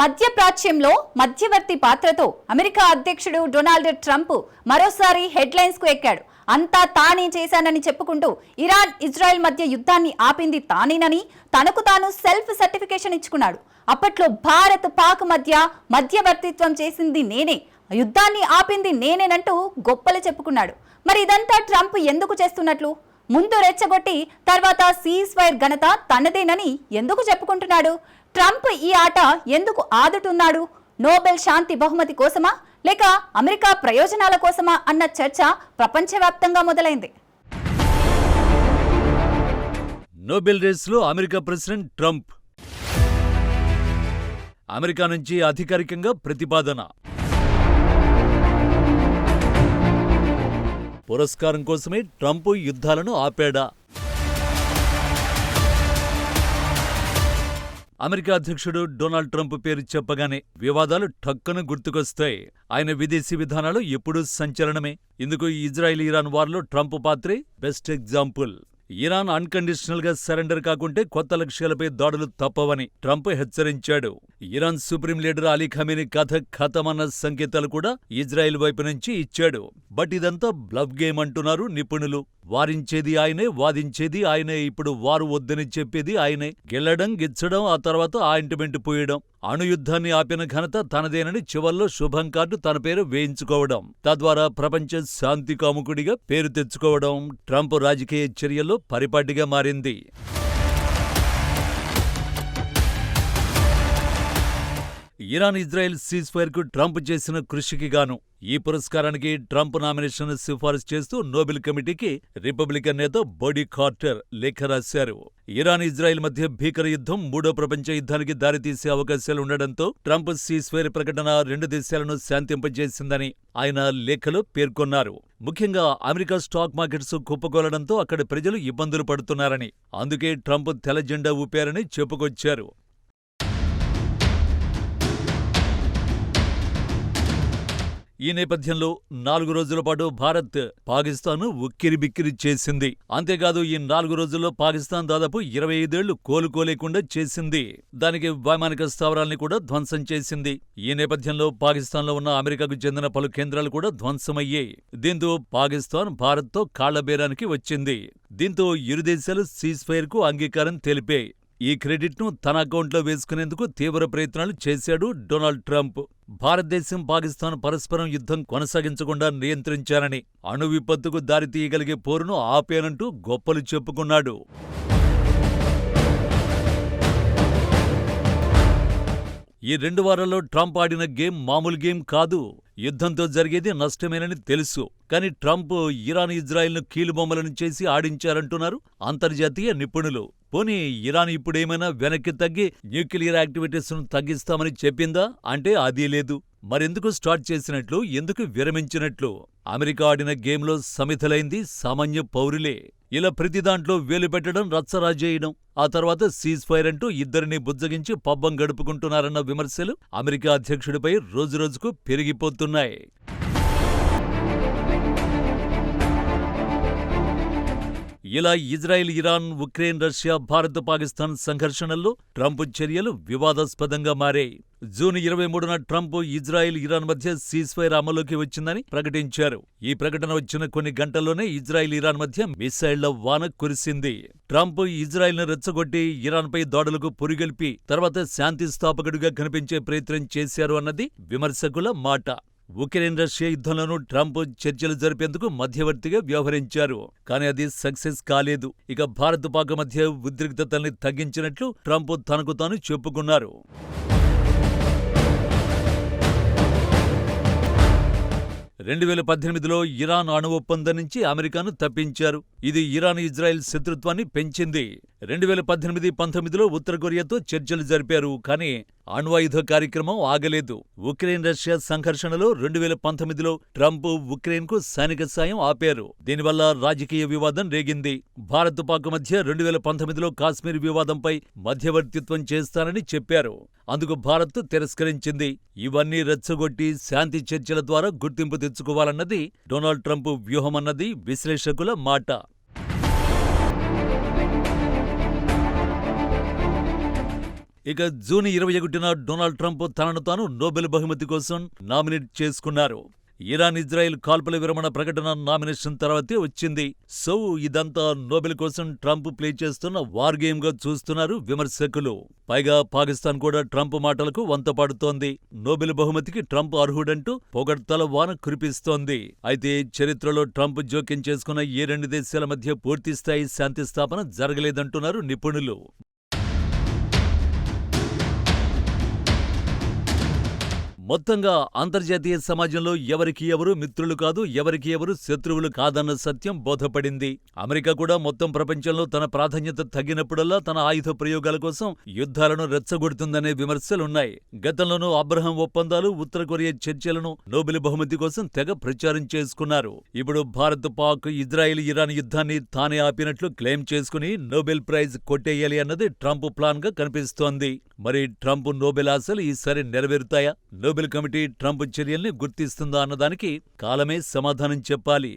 మధ్యప్రాచ్యంలో మధ్యవర్తి పాత్రతో అమెరికా అధ్యక్షుడు డొనాల్డ్ ట్రంప్ మరోసారి హెడ్లైన్స్ కు ఎక్కాడు. అంతా తానే చేశానని చెప్పుకుంటూ ఇరాన్ ఇజ్రాయెల్ మధ్య యుద్ధాన్ని ఆపింది తానేనని తనకు తాను సెల్ఫ్ సర్టిఫికేషన్ ఇచ్చుకున్నాడు. అప్పట్లో భారత్ పాక్ మధ్య మధ్యవర్తిత్వం చేసింది నేనే, యుద్ధాన్ని ఆపింది నేనేనంటూ గొప్పలు చెప్పుకున్నాడు. మరి ఇదంతా ట్రంప్ ఎందుకు చేస్తున్నట్లు? ముందు రెచ్చగొట్టి తర్వాత సీజ్ ఫైర్ ఘనత తనదేనని ఎందుకు చెప్పుకుంటున్నాడు? ట్రంప్ ఈ ఆట ఎందుకు ఆడుతున్నాడు? నోబెల్ శాంతి బహుమతి కోసమా లేక అమెరికా ప్రయోజనాల కోసమా అన్న చర్చ ప్రపంచవ్యాప్తంగా మొదలైంది. నోబెల్ రేస్లో అమెరికా ప్రెసిడెంట్ ట్రంప్. అమెరికా నుంచి అధికారికంగా ప్రతిపాదన. పురస్కారం కోసమే ట్రంప్ యుద్ధాలను ఆపాడా? అమెరికా అధ్యక్షుడు డొనాల్డ్ ట్రంప్ పేరు చెప్పగానే వివాదాలు ఠక్కున గుర్తుకొస్తాయి. ఆయన విదేశీ విధానాలు ఎప్పుడూ సంచలనమే. ఇందుకు ఇజ్రాయెల్ ఇరాన్ వార్లో ట్రంప్ పాత్రే బెస్ట్ ఎగ్జాంపుల్. ఇరాన్ అన్కండిషనల్ గా సరెండర్ కాకుంటే కొత్త లక్ష్యాలపై దాడులు తప్పవని ట్రంప్ హెచ్చరించాడు. Iran supreme leader Ali Khamenei కథ ఖతమన్న సంకేతాలు కూడా ఇజ్రాయెల్ వైపు నుంచి ఇచ్చాడు. బట్ ఇదంతా బ్లఫ్ గేమ్ అంటున్నారు నిపుణులు. వారించేది ఆయనే, వాదించేది ఆయనే. ఇప్పుడు వారు వద్దని చెప్పేది ఆయనే. గెల్లడం, గిచ్చడం, ఆ తర్వాత ఆయింట్మెంట్ పూయడం. అణుయుద్ధాన్ని ఆపిన ఘనత తనదేనని చివర్లో శుభం కార్డు తన పేరు వేయించుకోవడం, తద్వారా ప్రపంచ శాంతి కాముకుడిగా పేరు తెచ్చుకోవడం ట్రంప్ రాజకీయ చర్యల్లో పరిపాటిగా మారింది. ఇరాన్ ఇజ్రాయెల్ సీజ్ ఫైర్ కు ట్రంప్ చేసిన కృషికి గాను ఈ పురస్కారానికి ట్రంప్ నామినేషన్ సిఫారసు చేస్తూ నోబెల్ కమిటీకి రిపబ్లికన్ నేత బోడీ కార్టర్ లేఖ రాశారు. ఇరాన్ ఇజ్రాయెల్ మధ్య భీకర యుద్ధం మూడో ప్రపంచ యుద్ధానికి దారితీసే అవకాశాలుండడంతో ట్రంప్ సీజ్ ఫైర్ ప్రకటన రెండు దేశాలను శాంతింపజేసిందని ఆయన లేఖలో పేర్కొన్నారు. ముఖ్యంగా అమెరికా స్టాక్ మార్కెట్స్ కుప్పకూలడంతో అక్కడి ప్రజలు ఇబ్బందులు పడుతున్నారని, అందుకే ట్రంప్ తెల్ల జెండా ఊపారని చెప్పుకొచ్చారు. ఈ నేపథ్యంలో 4 రోజుల పాటు భారత్ పాకిస్తాన్ను ఉక్కిరిబిక్కిరి చేసింది. అంతేకాదు ఈ 4 రోజుల్లో పాకిస్తాన్ దాదాపు 25 ఏళ్లు కోలుకోలేకుండా చేసింది. దానికి వైమానిక స్థావరాల్ని కూడా ధ్వంసం చేసింది. ఈ నేపథ్యంలో పాకిస్తాన్లో ఉన్న అమెరికాకు చెందిన పలు కేంద్రాలు కూడా ధ్వంసమయ్యాయి. దీంతో పాకిస్తాన్ భారత్తో కాళ్లబేరానికి వచ్చింది. దీంతో ఇరు దేశాలు సీజ్ ఫైర్ కు అంగీకారం తెలిపాయి. ఈ క్రెడిట్ను తన అకౌంట్లో వేసుకునేందుకు తీవ్ర ప్రయత్నాలు చేశాడు డొనాల్డ్ ట్రంప్. భారతదేశం, పాకిస్తాన్ పరస్పరం యుద్ధం కొనసాగించకుండా నియంత్రించారని, అణు విపత్తుకు దారితీయగలిగే పోరును ఆపేనంటూ గొప్పలు చెప్పుకున్నాడు. ఈ 2 వారాల్లో ట్రంప్ ఆడిన గేమ్ మామూలు గేమ్ కాదు. యుద్ధంతో జరిగేది నష్టమేనని తెలుసు. కానీ ట్రంప్ ఇరాన్ ఇజ్రాయెల్ను కీలుబొమ్మలను చేసి ఆడించారంటున్నారు అంతర్జాతీయ నిపుణులు. పోనీ ఇరాన్ ఇప్పుడేమైనా వెనక్కి తగ్గి న్యూక్లియర్ యాక్టివిటీస్ను తగ్గిస్తామని చెప్పిందా అంటే అదీ లేదు. మరెందుకు స్టార్ట్ చేసినట్లు, ఎందుకు విరమించినట్లు? అమెరికా ఆడిన గేమ్లో సమిధలైంది సామాన్య పౌరులే. ఇలా ప్రతి దాంట్లో వేలు పెట్టడం, రచ్చరాజేయడం, ఆ తర్వాత సీజ్ ఫైర్ అంటూ ఇద్దరిని బుజ్జగించి పబ్బం గడుపుకుంటున్నారన్న విమర్శలు అమెరికా అధ్యక్షుడిపై రోజురోజుకు పెరిగిపోతున్నాయి. ఇలా Israel, Iran, Ukraine, Russia, Bharat, Pakistan సంఘర్షణల్లో ట్రంప్ చర్యలు వివాదాస్పదంగా మారాయి. జూన్ 23న ట్రంప్ ఇజ్రాయెల్, ఇరాన్ మధ్య సీజ్ ఫైర్ అమలులోకి వచ్చిందని ప్రకటించారు. ఈ ప్రకటన వచ్చిన కొన్ని గంటల్లోనే ఇజ్రాయెల్, ఇరాన్ మధ్య మిసైళ్ల వాన కురిసింది. ట్రంప్ ఇజ్రాయెల్ను రెచ్చగొట్టి ఇరాన్పై దాడులకు పురిగొల్పి తర్వాత శాంతి స్థాపకుడిగా కనిపించే ప్రయత్నం చేశారు అన్నది విమర్శకుల మాట. ఉక్రెయిన్, రష్యా యుద్ధంలోనూ ట్రంప్ చర్చలు జరిపేందుకు మధ్యవర్తిగా వ్యవహరించారు. కానీ అది సక్సెస్ కాలేదు. ఇక భారత్, పాక్ మధ్య ఉద్రిక్తతల్ని తగ్గించినట్లు ట్రంప్ తనకు తాను చెప్పుకున్నారు. 2018లో ఇరాన్ అణు ఒప్పందం నుంచి అమెరికాను తప్పించారు. ఇది ఇరాన్, ఇజ్రాయెల్ శత్రుత్వాన్ని పెంచింది. 2018-19లో ఉత్తర కొరియాతో చర్చలు జరిపారు. కానీ అణ్వాయుధ కార్యక్రమం ఆగలేదు. ఉక్రెయిన్, రష్యా సంఘర్షణలో 2019లో ట్రంప్ ఉక్రెయిన్కు సైనిక సాయం ఆపారు. దీనివల్ల రాజకీయ వివాదం రేగింది. భారత్, పాక్ మధ్య 2019లో కాశ్మీర్ వివాదంపై మధ్యవర్తిత్వం చేస్తానని చెప్పారు. అందుకు భారత్ తిరస్కరించింది. ఇవన్నీ రెచ్చగొట్టి శాంతి చర్చల ద్వారా గుర్తింపు తెచ్చుకోవాలన్నది డొనాల్డ్ ట్రంప్ వ్యూహమన్నది విశ్లేషకుల మాట. ఇక జూన్ 21న డొనాల్డ్ ట్రంప్ తనను తాను నోబెల్ బహుమతి కోసం నామినేట్ చేసుకున్నారు. ఇరాన్ ఇజ్రాయెల్ కాల్పుల విరమణ ప్రకటన నామినేషన్ తర్వాతే వచ్చింది. సో ఇదంతా నోబెల్ కోసం ట్రంప్ ప్లే చేస్తున్న వార్ గేమ్ గా చూస్తున్నారు విమర్శకులు. పైగా పాకిస్తాన్ కూడా ట్రంప్ మాటలకు వంతపాడుతోంది. నోబెల్ బహుమతికి ట్రంప్ అర్హుడంటూ పొగడ్తల వాన కురిపిస్తోంది. అయితే చరిత్రలో ట్రంప్ జోక్యం చేసుకున్న ఏ రెండు దేశాల మధ్య పూర్తిస్థాయి శాంతి స్థాపన జరగలేదంటున్నారు నిపుణులు. మొత్తంగా అంతర్జాతీయ సమాజంలో ఎవరికి ఎవరు మిత్రులు కాదు, ఎవరికి ఎవరు శత్రువులు కాదన్న సత్యం బోధపడింది. అమెరికా కూడా మొత్తం ప్రపంచంలో తన ప్రాధాన్యత తగ్గినప్పుడల్లా తన ఆయుధ ప్రయోగాల కోసం యుద్ధాలను రెచ్చగొడుతుందనే విమర్శలున్నాయి. గతంలోనూ అబ్రహం ఒప్పందాలు, ఉత్తర కొరియా చర్చలను నోబెల్ బహుమతి కోసం తెగ ప్రచారం చేసుకున్నారు. ఇప్పుడు భారత్, పాక్, ఇజ్రాయెల్, ఇరాన్ యుద్ధాన్ని తానే ఆపినట్లు క్లెయిమ్ చేసుకుని నోబెల్ ప్రైజ్ కొట్టేయాలి అన్నది ట్రంప్ ప్లాన్ గా కనిపిస్తోంది. మరి ట్రంప్ నోబెల్ ఆశలు ఈసారి నెరవేరుతాయా? నోబెల్ కమిటీ ట్రంప్ చర్యల్ని గుర్తిస్తుందా అన్నదానికి కాలమే సమాధానం చెప్పాలి.